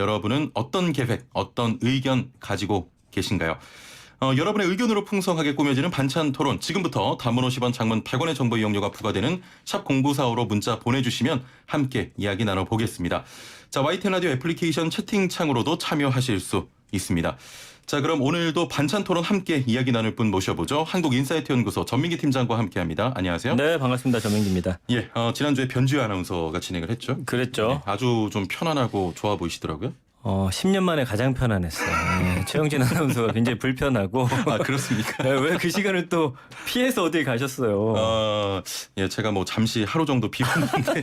여러분은 어떤 계획, 어떤 의견 가지고 계신가요? 여러분의 의견으로 풍성하게 꾸며지는 반찬 토론. 지금부터 단문 50원, 장문 100원의 정보 이용료가 부과되는 샵 0945로 문자 보내주시면 함께 이야기 나눠보겠습니다. 자, YTN 라디오 애플리케이션 채팅창으로도 참여하실 수 있습니다. 자, 그럼 오늘도 반찬 토론 함께 이야기 나눌 분 모셔보죠. 한국인사이트 연구소 전민기 팀장과 함께합니다. 안녕하세요. 네, 반갑습니다. 전민기입니다. 예, 지난주에 변주혜 아나운서가 진행을 했죠. 그랬죠. 네, 아주 좀 편안하고 좋아 보이시더라고요. 10년 만에 가장 편안했어요. 네, 최영진 아나운서가 굉장히 불편하고. 아, 그렇습니까? 왜 그 시간을 또 피해서 어딜 가셨어요? 예, 제가 뭐 잠시 하루 정도 비웠는데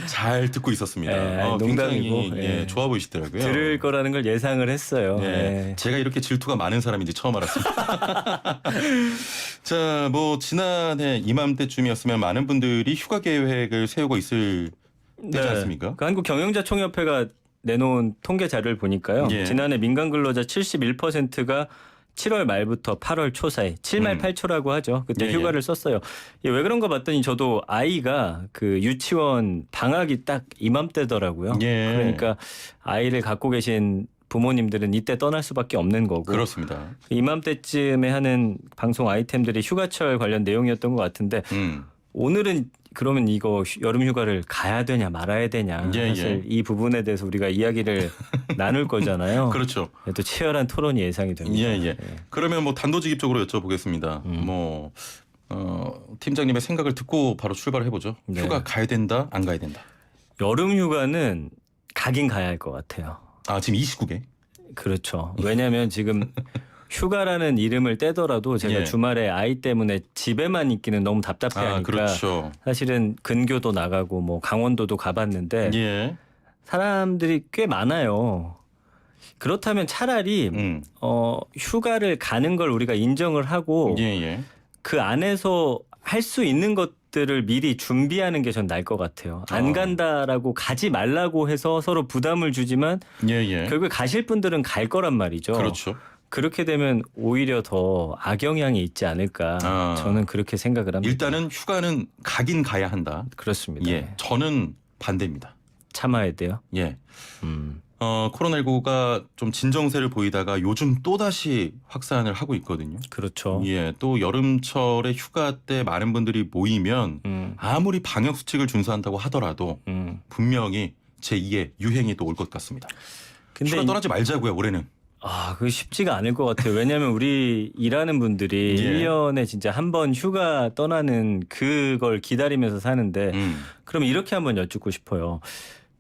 잘 듣고 있었습니다. 농담이고. 굉장히 예, 좋아 보이시더라고요. 들을 거라는 걸 예상을 했어요. 예, 네. 제가 이렇게 질투가 많은 사람인지 처음 알았습니다. 자, 뭐 지난해 이맘때쯤이었으면 많은 분들이 휴가 계획을 세우고 있을 때지 않습니까? 그 한국경영자총협회가 내놓은 통계 자료를 보니까요. 예. 지난해 민간 근로자 71%가 7월 말부터 8월 초 사이 7말 8초라고 하죠. 그때 예, 휴가를 썼어요. 왜 그런가 봤더니 저도 아이가 그 유치원 방학이 딱 이맘때더라고요. 예. 그러니까 아이를 갖고 계신 부모님들은 이때 떠날 수밖에 없는 거고. 그렇습니다. 이맘때쯤에 하는 방송 아이템들이 휴가철 관련 내용이었던 것 같은데 오늘은 그러면 이거 여름 휴가를 가야 되냐 말아야 되냐 예, 사실 이 부분에 대해서 우리가 이야기를 나눌 거잖아요. 그렇죠. 또 치열한 토론이 예상이 됩니다. 예. 그러면 뭐 단도직입적으로 여쭤보겠습니다. 팀장님의 생각을 듣고 바로 출발을 해보죠. 네. 휴가 가야 된다, 안 가야 된다. 여름 휴가는 가긴 가야 할 것 같아요. 아, 지금 이 시국에? 그렇죠. 왜냐하면 지금 휴가라는 이름을 떼더라도 제가 예. 주말에 아이 때문에 집에만 있기는 너무 답답해하니까 그렇죠. 사실은 근교도 나가고 뭐 강원도도 가봤는데 예. 사람들이 꽤 많아요. 그렇다면 차라리 휴가를 가는 걸 우리가 인정을 하고 예. 그 안에서 할 수 있는 것들을 미리 준비하는 게 전 나을 것 같아요. 안 간다라고 가지 말라고 해서 서로 부담을 주지만 예. 결국에 가실 분들은 갈 거란 말이죠. 그렇죠. 그렇게 되면 오히려 더 악영향이 있지 않을까 저는 그렇게 생각을 합니다. 일단은 휴가는 가긴 가야 한다. 그렇습니다. 예. 저는 반대입니다. 참아야 돼요. 예. 코로나19가 좀 진정세를 보이다가 요즘 또다시 확산을 하고 있거든요. 그렇죠. 예. 또 여름철에 휴가 때 많은 분들이 모이면 아무리 방역 수칙을 준수한다고 하더라도 분명히 제2의 유행이 또 올 것 같습니다. 근데 휴가 떠나지 말자고요, 올해는. 그게 쉽지가 않을 것 같아요. 왜냐하면 우리 일하는 분들이 예. 1년에 진짜 한 번 휴가 떠나는 그걸 기다리면서 사는데 그럼 이렇게 한번 여쭙고 싶어요.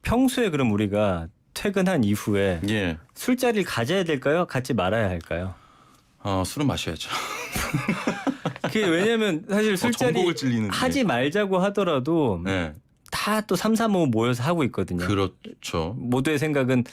평소에 그럼 우리가 퇴근한 이후에 예. 술자리를 가져야 될까요? 갖지 말아야 할까요? 술은 마셔야죠. 그게 왜냐하면 사실 술자리 전복을 찔리는데. 하지 말자고 하더라도 네. 다 또 3, 4, 5 모여서 하고 있거든요. 그렇죠. 모두의 생각은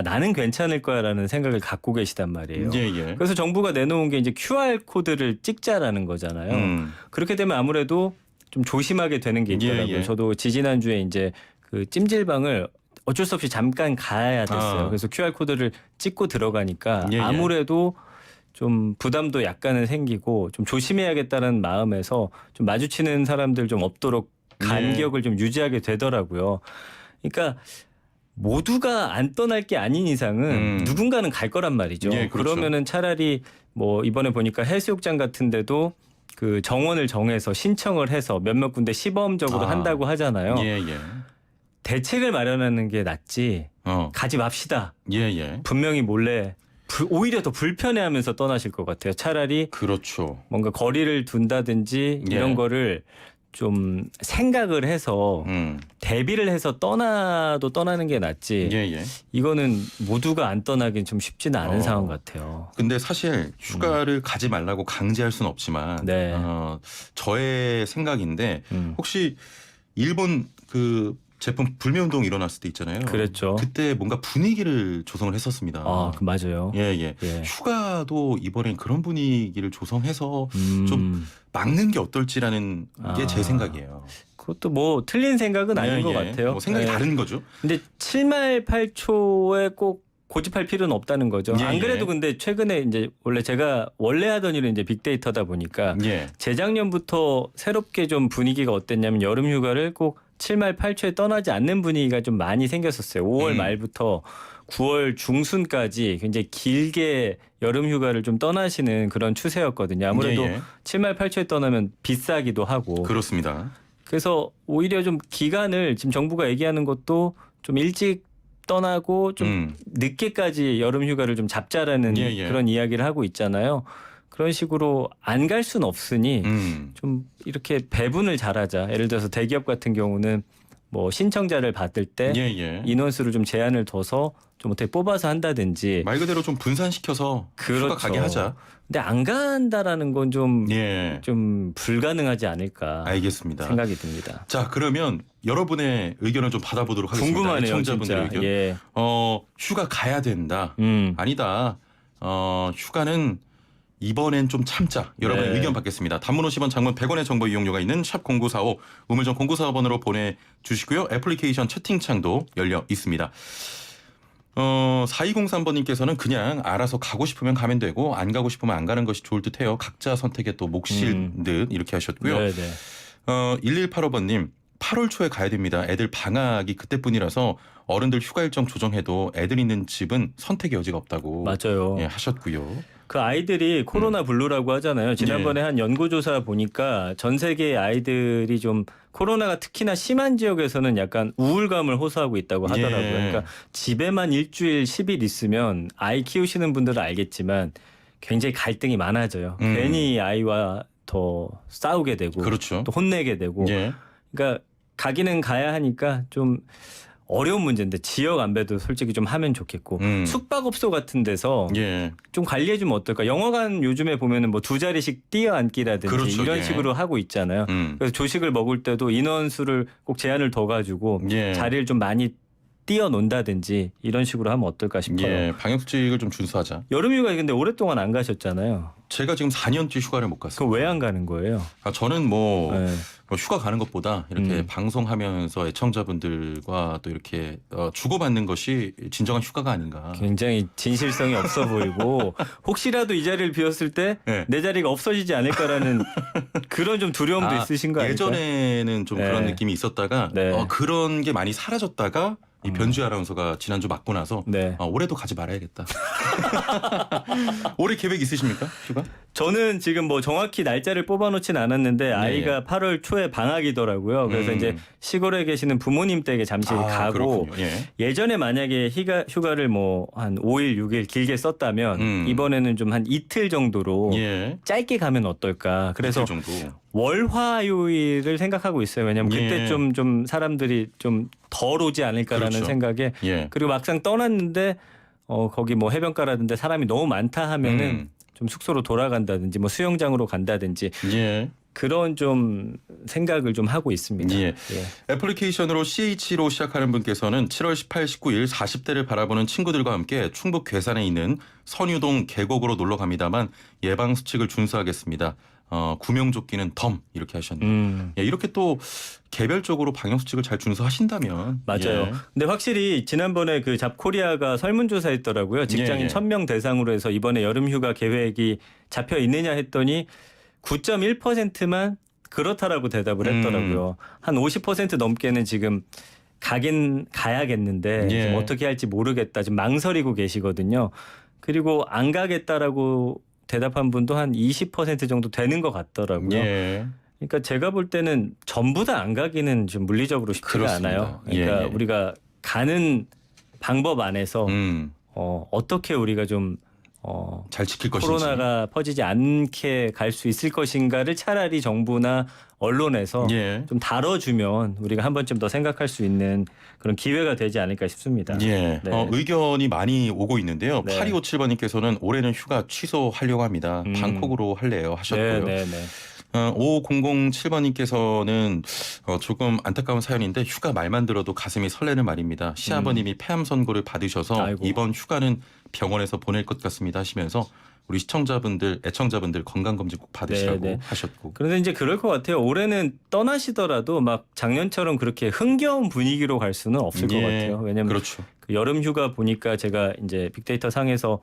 나는 괜찮을 거야라는 생각을 갖고 계시단 말이에요. 예. 그래서 정부가 내놓은 게 이제 QR 코드를 찍자라는 거잖아요. 그렇게 되면 아무래도 좀 조심하게 되는 게 있더라고요. 예. 저도 지지난주에 이제 그 찜질방을 어쩔 수 없이 잠깐 가야 됐어요. 그래서 QR 코드를 찍고 들어가니까 예. 아무래도 좀 부담도 약간은 생기고 좀 조심해야겠다는 마음에서 좀 마주치는 사람들 좀 없도록 간격을 좀 유지하게 되더라고요. 그러니까 모두가 안 떠날 게 아닌 이상은 누군가는 갈 거란 말이죠. 예, 그렇죠. 그러면은 차라리 뭐 이번에 보니까 해수욕장 같은 데도 그 정원을 정해서 신청을 해서 몇몇 군데 시범적으로 한다고 하잖아요. 예. 대책을 마련하는 게 낫지 가지 맙시다. 예. 분명히 몰래 오히려 더 불편해하면서 떠나실 것 같아요. 차라리 그렇죠. 뭔가 거리를 둔다든지 이런 거를 좀 생각을 해서 대비를 해서 떠나는 게 낫지. 예. 이거는 모두가 안 떠나긴 좀 쉽지는 않은 상황 같아요. 근데 사실 휴가를 가지 말라고 강제할 수는 없지만 네. 저의 생각인데 혹시 일본 그 제품 불매운동 일어났을 때 있잖아요. 그랬죠. 그때 뭔가 분위기를 조성을 했었습니다. 맞아요. 예. 휴가도 이번엔 그런 분위기를 조성해서 좀 막는 게 어떨지라는 게 제 생각이에요. 그것도 뭐 틀린 생각은 아닌 것 같아요. 뭐 생각이 다른 거죠. 근데 7말 8초에 꼭 고집할 필요는 없다는 거죠. 예, 안 그래도 근데 최근에 이제 제가 원래 하던 일은 이제 빅데이터다 보니까 재작년부터 새롭게 좀 분위기가 어땠냐면 여름 휴가를 꼭 7말 8초에 떠나지 않는 분위기가 좀 많이 생겼었어요. 5월 말부터 9월 중순까지 굉장히 길게 여름 휴가를 좀 떠나시는 그런 추세였거든요. 아무래도 예, 예. 7말 8초에 떠나면 비싸기도 하고. 그렇습니다. 그래서 오히려 좀 기간을 지금 정부가 얘기하는 것도 좀 일찍 떠나고 좀 늦게까지 여름 휴가를 좀 잡자라는 예, 예. 그런 이야기를 하고 있잖아요. 그런 식으로 안 갈 수는 없으니 좀 이렇게 배분을 잘하자. 예를 들어서 대기업 같은 경우는 뭐 신청자를 받을 때 예, 예. 인원수를 좀 제한을 둬서 좀 어떻게 뽑아서 한다든지. 말 그대로 좀 분산시켜서 그렇죠. 휴가 가게 하자. 근데 안 간다라는 건 좀 예. 불가능하지 않을까 알겠습니다. 생각이 듭니다. 자, 그러면 여러분의 의견을 좀 받아보도록 하겠습니다. 궁금하네요, 청자분들의 진짜. 의견. 예. 휴가 가야 된다. 음. 아니다. 휴가는 이번엔 좀 참자. 여러분의 네. 의견 받겠습니다. 단문 50원, 장문 100원의 정보 이용료가 있는 샵 0945 우물정 0945번으로 보내주시고요. 애플리케이션 채팅창도 열려 있습니다. 4203번님께서는 그냥 알아서 가고 싶으면 가면 되고 안 가고 싶으면 안 가는 것이 좋을 듯해요. 각자 선택에 또 몫일 듯 이렇게 하셨고요. 네네. 1185번님 8월 초에 가야 됩니다. 애들 방학이 그때뿐이라서 어른들 휴가 일정 조정해도 애들 있는 집은 선택의 여지가 없다고 맞아요. 예, 하셨고요. 그 아이들이 코로나 블루라고 하잖아요. 지난번에 한 연구조사 보니까 전 세계 아이들이 좀 코로나가 특히나 심한 지역에서는 약간 우울감을 호소하고 있다고 하더라고요. 예. 그러니까 집에만 일주일 10일 있으면 아이 키우시는 분들은 알겠지만 굉장히 갈등이 많아져요. 괜히 아이와 더 싸우게 되고 그렇죠. 또 혼내게 되고. 예. 그러니까 가기는 가야 하니까 좀 어려운 문제인데 지역 안배도 솔직히 좀 하면 좋겠고 숙박업소 같은 데서 예. 좀 관리해주면 어떨까? 영화관 요즘에 보면은 뭐 2자리씩 뛰어앉기라든지 그렇죠. 이런 예. 식으로 하고 있잖아요. 그래서 조식을 먹을 때도 인원수를 꼭 제한을 둬가지고 예. 자리를 좀 많이 뛰어논다든지 이런 식으로 하면 어떨까 싶어요. 예. 방역수칙을 좀 준수하자. 여름휴가 근데 오랫동안 안 가셨잖아요. 제가 지금 4년째 휴가를 못 갔어요. 그럼 왜 안 가는 거예요? 저는 뭐 네. 휴가 가는 것보다 이렇게 방송하면서 애청자분들과 또 이렇게 주고받는 것이 진정한 휴가가 아닌가. 굉장히 진실성이 없어 보이고 혹시라도 이 자리를 비웠을 때 내 네. 자리가 없어지지 않을까라는 그런 좀 두려움도 있으신 거 아닐까요? 예전에는 좀 네. 그런 느낌이 있었다가 네. 그런 게 많이 사라졌다가 이 변주희 아나운서가 지난주 맞고 나서 네. 올해도 가지 말아야겠다. 올해 계획 있으십니까? 휴가? 저는 지금 뭐 정확히 날짜를 뽑아놓진 않았는데 아이가 8월 초에 방학이더라고요. 그래서 이제 시골에 계시는 부모님 댁에 잠시 가고 그렇군요. 예. 예전에 만약에 휴가를 뭐 한 5일, 6일 길게 썼다면 이번에는 좀 한 이틀 정도로 예. 짧게 가면 어떨까. 그래서 이틀 정도. 월화요일을 생각하고 있어요. 왜냐하면 그때 예. 좀 사람들이 좀 덜 오지 않을까라는 그렇죠. 생각에 예. 그리고 막상 떠났는데 거기 뭐 해변가라든지 사람이 너무 많다 하면은 좀 숙소로 돌아간다든지 뭐 수영장으로 간다든지 예. 그런 좀 생각을 좀 하고 있습니다. 예. 예. 애플리케이션으로 CH로 시작하는 분께서는 7월 18, 19일 40대를 바라보는 친구들과 함께 충북 괴산에 있는 선유동 계곡으로 놀러 갑니다만 예방 수칙을 준수하겠습니다. 구명조끼는 덤 이렇게 하셨네요. 예, 이렇게 또 개별적으로 방역 수칙을 잘 준수하신다면 맞아요. 예. 근데 확실히 지난번에 그 잡코리아가 설문조사했더라고요. 직장인 예, 예. 1000명 대상으로 해서 이번에 여름휴가 계획이 잡혀 있느냐 했더니 9.1%만 그렇다라고 대답을 했더라고요. 한 50% 넘게는 지금 가긴 가야겠는데 예. 좀 어떻게 할지 모르겠다. 지금 망설이고 계시거든요. 그리고 안 가겠다라고 대답한 분도 한 20% 정도 되는 것 같더라고요. 예. 그러니까 제가 볼 때는 전부 다 안 가기는 좀 물리적으로 쉽지가 그렇습니다. 않아요. 그러니까 예, 예. 우리가 가는 방법 안에서 어떻게 우리가 좀 잘 지킬 것인지. 코로나가 퍼지지 않게 갈 수 있을 것인가를 차라리 정부나 언론에서 예. 좀 다뤄주면 우리가 한 번쯤 더 생각할 수 있는 그런 기회가 되지 않을까 싶습니다. 예. 네. 의견이 많이 오고 있는데요. 네. 8257번님께서는 올해는 휴가 취소하려고 합니다. 방콕으로 할래요 하셨고요. 네, 네, 네. 5007번님께서는 조금 안타까운 사연인데 휴가 말만 들어도 가슴이 설레는 말입니다. 시아버님이 폐암 선고를 받으셔서 아이고. 이번 휴가는 병원에서 보낼 것 같습니다 하시면서 우리 시청자분들, 애청자분들 건강검진 꼭 받으시라고 네, 네. 하셨고. 그런데 이제 그럴 것 같아요. 올해는 떠나시더라도 막 작년처럼 그렇게 흥겨운 분위기로 갈 수는 없을 것 같아요. 왜냐하면 그렇죠. 그 여름 휴가 보니까 제가 이제 빅데이터 상에서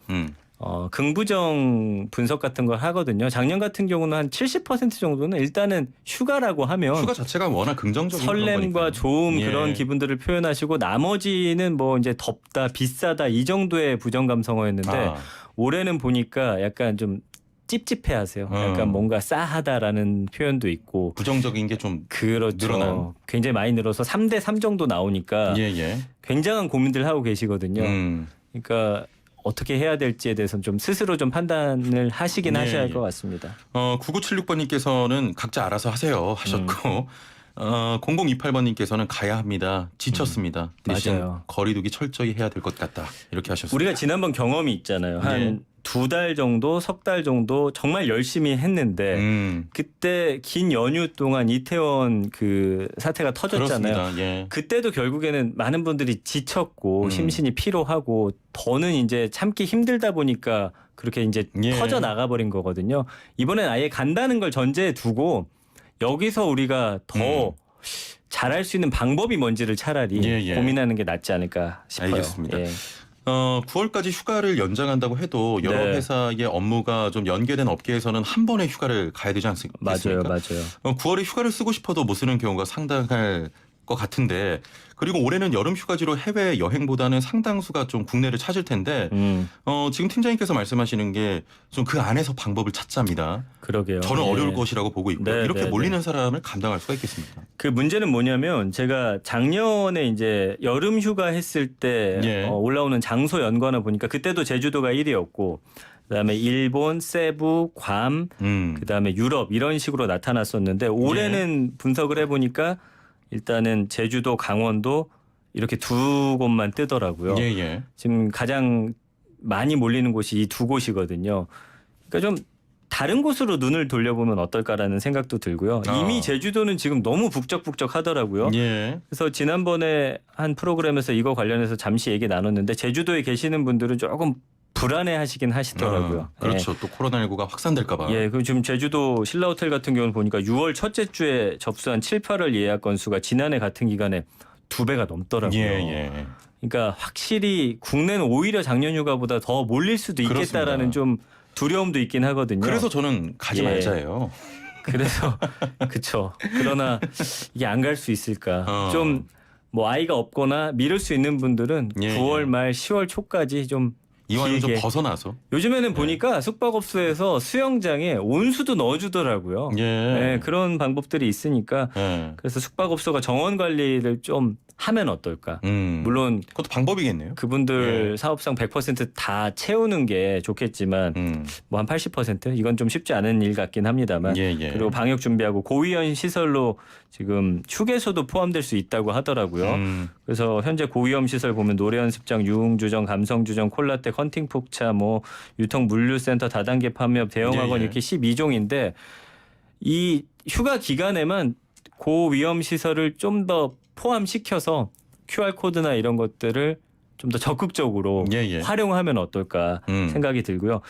긍부정 분석 같은 걸 하거든요. 작년 같은 경우는 한 70% 정도는 일단은 휴가라고 하면 휴가 자체가 워낙 긍정적인 그런 설렘과 거니까요. 좋음 예. 그런 기분들을 표현하시고 나머지는 뭐 이제 덥다, 비싸다 이 정도의 부정 감성어였는데 아, 올해는 보니까 약간 좀 찝찝해하세요. 약간 뭔가 싸하다라는 표현도 있고 부정적인 게 좀 그렇죠. 늘어난. 굉장히 많이 늘어서 3대 3 정도 나오니까 예. 굉장한 고민들 하고 계시거든요. 음. 그러니까 어떻게 해야 될지에 대해서는 좀 스스로 좀 판단을 하시긴 예, 하셔야 할 예. 것 같습니다. 9976번님께서는 각자 알아서 하세요 하셨고 0028번님께서는 가야 합니다. 지쳤습니다. 대신 맞아요. 거리두기 철저히 해야 될 것 같다. 이렇게 하셨습니다. 우리가 지난번 경험이 있잖아요. 예. 한 2달 정도, 3달 정도 정말 열심히 했는데 그때 긴 연휴 동안 이태원 그 사태가 터졌잖아요. 그렇습니다. 예. 그때도 결국에는 많은 분들이 지쳤고 심신이 피로하고 더는 이제 참기 힘들다 보니까 그렇게 이제 예. 터져 나가 버린 거거든요. 이번엔 아예 간다는 걸 전제에 두고 여기서 우리가 더 잘할 수 있는 방법이 뭔지를 차라리 예. 고민하는 게 낫지 않을까 싶어요. 알겠습니다. 예. 9월까지 휴가를 연장한다고 해도 여러 네. 회사의 업무가 좀 연계된 업계에서는 한 번에 휴가를 가야 되지 않습니까? 맞아요. 9월에 휴가를 쓰고 싶어도 못 쓰는 경우가 상당할 것 같은데 그리고 올해는 여름 휴가지로 해외 여행보다는 상당수가 좀 국내를 찾을 텐데 지금 팀장님께서 말씀하시는 게 좀 그 안에서 방법을 찾자입니다. 그러게요. 저는 예. 어려울 것이라고 보고 있고요. 네, 이렇게 네, 몰리는 사람을 감당할 수가 있겠습니다. 그 문제는 뭐냐면 제가 작년에 이제 여름 휴가 했을 때 예. 올라오는 장소 연관을 보니까 그때도 제주도가 1위였고 그다음에 일본, 세부, 괌, 그다음에 유럽 이런 식으로 나타났었는데 올해는 분석을 해보니까 일단은 제주도, 강원도 이렇게 두 곳만 뜨더라고요. 예. 지금 가장 많이 몰리는 곳이 이 두 곳이거든요. 그러니까 좀 다른 곳으로 눈을 돌려보면 어떨까라는 생각도 들고요. 이미 제주도는 지금 너무 북적북적하더라고요. 예. 그래서 지난번에 한 프로그램에서 이거 관련해서 잠시 얘기 나눴는데 제주도에 계시는 분들은 조금 불안해하시긴 하시더라고요. 그렇죠. 또 코로나19가 확산될까 봐. 예, 그 지금 제주도 신라호텔 같은 경우는 보니까 6월 첫째 주에 접수한 7, 8월 예약 건수가 지난해 같은 기간에 2배가 넘더라고요. 예. 그러니까 확실히 국내는 오히려 작년 휴가보다 더 몰릴 수도 있겠다라는 그렇습니다. 좀 두려움도 있긴 하거든요. 그래서 저는 가지 예. 말자예요. 그래서 그렇죠. 그러나 이게 안 갈 수 있을까? 어. 좀 뭐 아이가 없거나 미룰 수 있는 분들은 예, 9월 말 10월 초까지 좀 이왕이면 좀 길게. 벗어나서. 요즘에는 보니까 숙박업소에서 수영장에 온수도 넣어주더라고요. 예. 네, 그런 방법들이 있으니까 예. 그래서 숙박업소가 정원 관리를 좀 하면 어떨까? 물론 그것도 방법이겠네요. 그분들 사업상 100%다 채우는 게 좋겠지만 뭐 한 80% 이건 좀 쉽지 않은 일 같긴 합니다만 예. 그리고 방역 준비하고 고위험 시설로 지금 휴게소도 포함될 수 있다고 하더라고요. 그래서 현재 고위험 시설 보면 노래연습장, 유흥주점, 감성주점, 콜라텍, 헌팅폭차, 뭐 유통 물류센터, 다단계 판매업, 대형학원 예. 이렇게 12종인데 이 휴가 기간에만 고위험 시설을 좀 더 포함시켜서 QR 코드나 이런 것들을 좀 더 적극적으로 예. 활용하면 어떨까 생각이 들고요.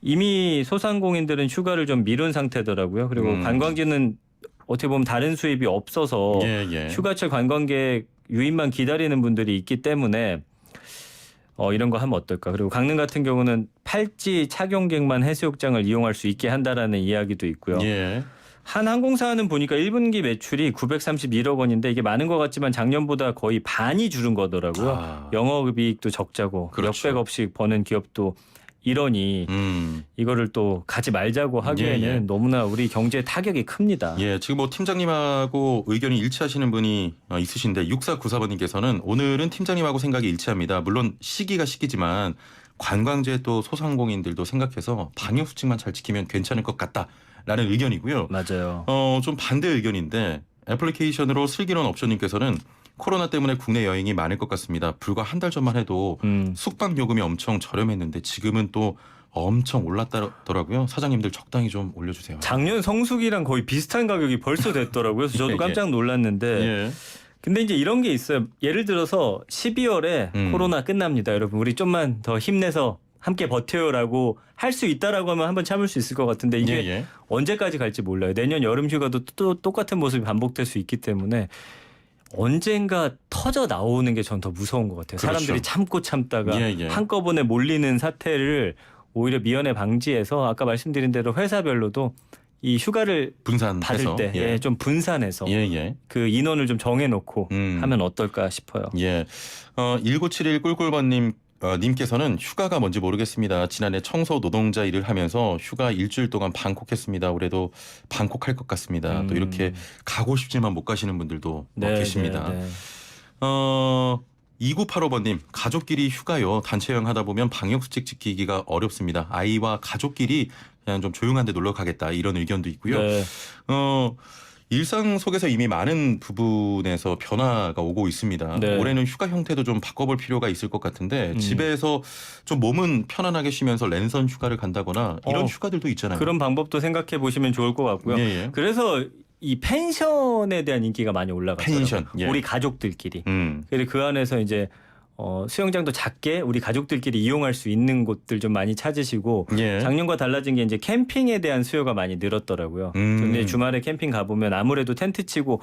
이미 소상공인들은 휴가를 좀 미룬 상태더라고요. 그리고 관광지는 어떻게 보면 다른 수입이 없어서 예. 휴가철 관광객 유입만 기다리는 분들이 있기 때문에 이런 거 하면 어떨까. 그리고 강릉 같은 경우는 팔찌 착용객만 해수욕장을 이용할 수 있게 한다라는 이야기도 있고요. 예. 한 항공사는 보니까 1분기 매출이 931억 원인데 이게 많은 것 같지만 작년보다 거의 반이 줄은 거더라고요. 영업이익도 적자고 그렇죠. 몇백억씩 버는 기업도 이러니 이거를 또 가지 말자고 하기에는 예. 너무나 우리 경제에 타격이 큽니다. 예, 지금 뭐 팀장님하고 의견이 일치하시는 분이 있으신데 6494번님께서는 오늘은 팀장님하고 생각이 일치합니다. 물론 시기가 시기지만 관광지의 또 소상공인들도 생각해서 방역 수칙만 잘 지키면 괜찮을 것 같다라는 의견이고요. 맞아요. 좀 반대 의견인데 애플리케이션으로 슬기로운 옵션님께서는 코로나 때문에 국내 여행이 많을 것 같습니다. 불과 한 달 전만 해도 숙박 요금이 엄청 저렴했는데 지금은 또 엄청 올랐더라고요. 사장님들 적당히 좀 올려주세요. 작년 성수기랑 거의 비슷한 가격이 벌써 됐더라고요. 그래서 저도 깜짝 놀랐는데 예. 근데 이제 이런 게 있어요. 예를 들어서 12월에 코로나 끝납니다. 여러분 우리 좀만 더 힘내서 함께 버텨요라고 할 수 있다라고 하면 한번 참을 수 있을 것 같은데 이게 예. 언제까지 갈지 몰라요. 내년 여름 휴가도 또 똑같은 모습이 반복될 수 있기 때문에 언젠가 터져 나오는 게 전 더 무서운 것 같아요. 그렇죠. 사람들이 참고 참다가 예. 한꺼번에 몰리는 사태를 오히려 미연에 방지해서 아까 말씀드린 대로 회사별로도 이 휴가를 분산해서 받을 때 예. 좀 분산해서 예. 그 인원을 좀 정해놓고 하면 어떨까 싶어요. 예. 1971 꿀꿀번님 님께서는 휴가가 뭔지 모르겠습니다. 지난해 청소 노동자 일을 하면서 휴가 일주일 동안 방콕했습니다. 올해도 방콕할 것 같습니다. 또 이렇게 가고 싶지만 못 가시는 분들도 계십니다. 네. 2985번님 가족끼리 휴가요. 단체 여행 하다 보면 방역수칙 지키기가 어렵습니다. 아이와 가족끼리 그냥 좀 조용한 데 놀러 가겠다 이런 의견도 있고요. 네. 일상 속에서 이미 많은 부분에서 변화가 오고 있습니다. 네. 올해는 휴가 형태도 좀 바꿔볼 필요가 있을 것 같은데 집에서 좀 몸은 편안하게 쉬면서 랜선 휴가를 간다거나 이런 휴가들도 있잖아요. 그런 방법도 생각해 보시면 좋을 것 같고요. 예. 그래서 이 펜션에 대한 인기가 많이 올라갔어요. 펜션. 예. 우리 가족들끼리. 음. 그래서 그 안에서 이제 수영장도 작게 우리 가족들끼리 이용할 수 있는 곳들 좀 많이 찾으시고 예. 작년과 달라진 게 이제 캠핑에 대한 수요가 많이 늘었더라고요. 근데 주말에 캠핑 가보면 아무래도 텐트 치고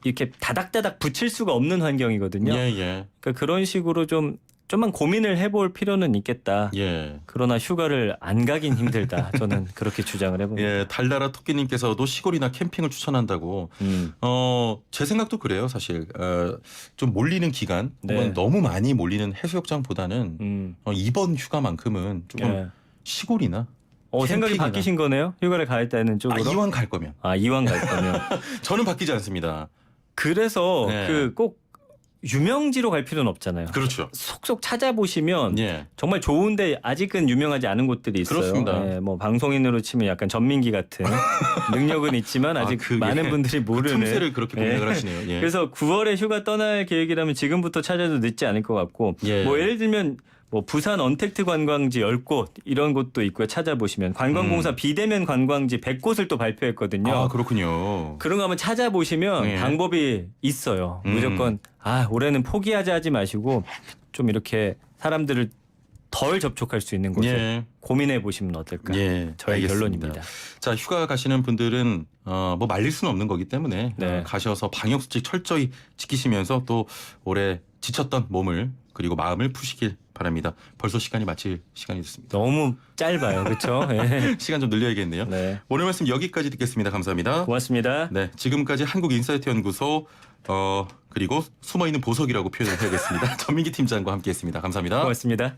이렇게 다닥다닥 붙일 수가 없는 환경이거든요. 예. 그러니까 그런 식으로 좀만 고민을 해볼 필요는 있겠다. 예. 그러나 휴가를 안 가긴 힘들다. 저는 그렇게 주장을 해봅니다. 예, 달달아 토끼님께서도 시골이나 캠핑을 추천한다고. 제 생각도 그래요, 사실. 좀 몰리는 기간, 네. 혹은 너무 많이 몰리는 해수욕장보다는 이번 휴가만큼은 조금 예. 시골이나. 생각이 캠핑이나. 바뀌신 거네요? 휴가를 가겠다는 쪽으로? 이왕 갈 거면. 이왕 갈 거면. 저는 바뀌지 않습니다. 그래서 네. 꼭 유명지로 갈 필요는 없잖아요. 그렇죠. 속속 찾아보시면 예. 정말 좋은데 아직은 유명하지 않은 곳들이 있어요. 그렇습니다. 예, 뭐 방송인으로 치면 약간 전민기 같은 능력은 있지만 아직 많은 분들이 모르는. 그 틈새를 그렇게 공략을 예. 하시네요. 예. 그래서 9월에 휴가 떠날 계획이라면 지금부터 찾아도 늦지 않을 것 같고 예. 뭐 예를 들면 뭐 부산 언택트 관광지 10곳 이런 곳도 있고요. 찾아보시면 관광공사 비대면 관광지 100곳을 또 발표했거든요. 그렇군요. 그런 거 한번 찾아보시면 예. 방법이 있어요. 무조건 올해는 포기하자 하지 마시고 좀 이렇게 사람들을 덜 접촉할 수 있는 곳을 예. 고민해 보시면 어떨까. 예, 저의 알겠습니다. 결론입니다. 자, 휴가 가시는 분들은 뭐 말릴 수는 없는 거기 때문에 네. 가셔서 방역 수칙 철저히 지키시면서 또 올해 지쳤던 몸을 그리고 마음을 푸시길 바랍니다. 벌써 시간이 마칠 시간이 됐습니다. 너무 짧아요. 그렇죠? 예. 시간 좀 늘려야겠네요. 네. 오늘 말씀 여기까지 듣겠습니다. 감사합니다. 고맙습니다. 네, 지금까지 한국인사이트 연구소 그리고 숨어있는 보석이라고 표현을 해야겠습니다. 전민기 팀장과 함께했습니다. 감사합니다. 고맙습니다.